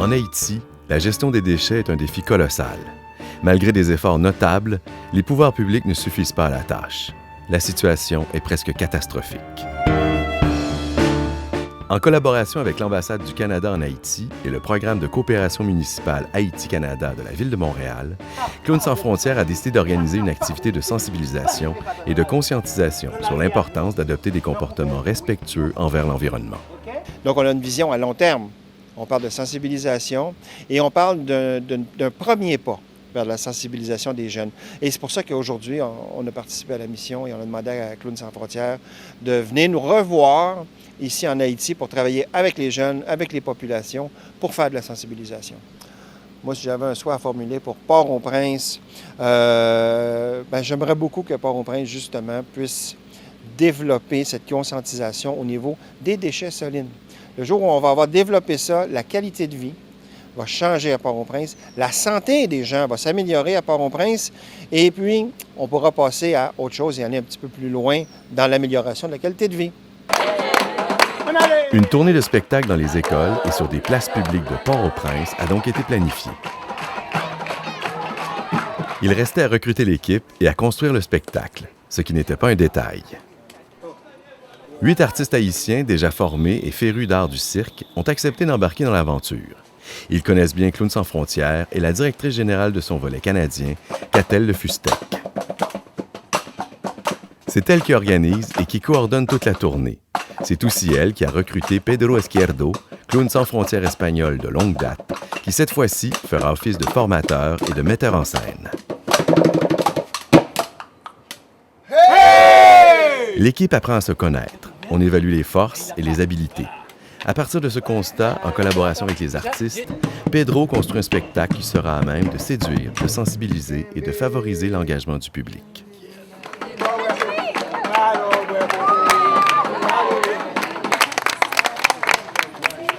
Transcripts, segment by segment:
En Haïti, la gestion des déchets est un défi colossal. Malgré des efforts notables, les pouvoirs publics ne suffisent pas à la tâche. La situation est presque catastrophique. En collaboration avec l'ambassade du Canada en Haïti et le programme de coopération municipale Haïti-Canada de la Ville de Montréal, Clowns sans frontières a décidé d'organiser une activité de sensibilisation et de conscientisation sur l'importance d'adopter des comportements respectueux envers l'environnement. Donc, on a une vision à long terme. On parle de sensibilisation et on parle d'un premier pas vers la sensibilisation des jeunes. Et c'est pour ça qu'aujourd'hui, on a participé à la mission et on a demandé à Clowns sans frontières de venir nous revoir ici en Haïti pour travailler avec les jeunes, avec les populations, pour faire de la sensibilisation. Moi, si j'avais un souhait à formuler pour Port-au-Prince, j'aimerais beaucoup que Port-au-Prince, justement, puisse développer cette conscientisation au niveau des déchets solides. Le jour où on va avoir développé ça, la qualité de vie va changer à Port-au-Prince, la santé des gens va s'améliorer à Port-au-Prince, et puis on pourra passer à autre chose et aller un petit peu plus loin dans l'amélioration de la qualité de vie. Une tournée de spectacles dans les écoles et sur des places publiques de Port-au-Prince a donc été planifiée. Il restait à recruter l'équipe et à construire le spectacle, ce qui n'était pas un détail. 8 artistes haïtiens déjà formés et férus d'art du cirque ont accepté d'embarquer dans l'aventure. Ils connaissent bien Clowns sans frontières et la directrice générale de son volet canadien, Catel Le Fustec. C'est elle qui organise et qui coordonne toute la tournée. C'est aussi elle qui a recruté Pedro Izquierdo, clown sans frontières espagnol de longue date, qui cette fois-ci fera office de formateur et de metteur en scène. Hey! L'équipe apprend à se connaître. On évalue les forces et les habiletés. À partir de ce constat, en collaboration avec les artistes, Pedro construit un spectacle qui sera à même de séduire, de sensibiliser et de favoriser l'engagement du public.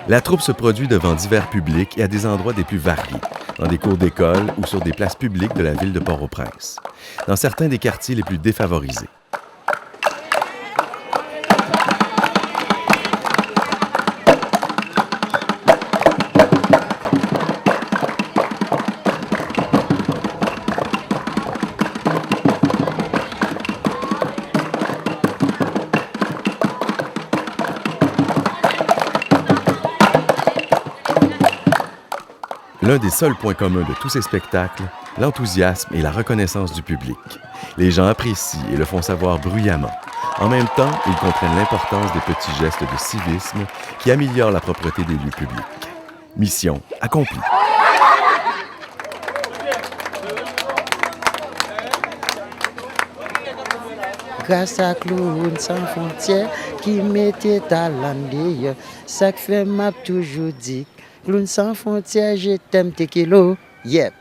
La troupe se produit devant divers publics et à des endroits des plus variés, dans des cours d'école ou sur des places publiques de la ville de Port-au-Prince, dans certains des quartiers les plus défavorisés. L'un des seuls points communs de tous ces spectacles, l'enthousiasme et la reconnaissance du public. Les gens apprécient et le font savoir bruyamment. En même temps, ils comprennent l'importance des petits gestes de civisme qui améliorent la propreté des lieux publics. Mission accomplie. Grâce à Clowns sans frontières qui mettait talent d'ailleurs, ça fait m'a toujours dit. Clowns sans frontières, je t'aime tes kilos. Yep.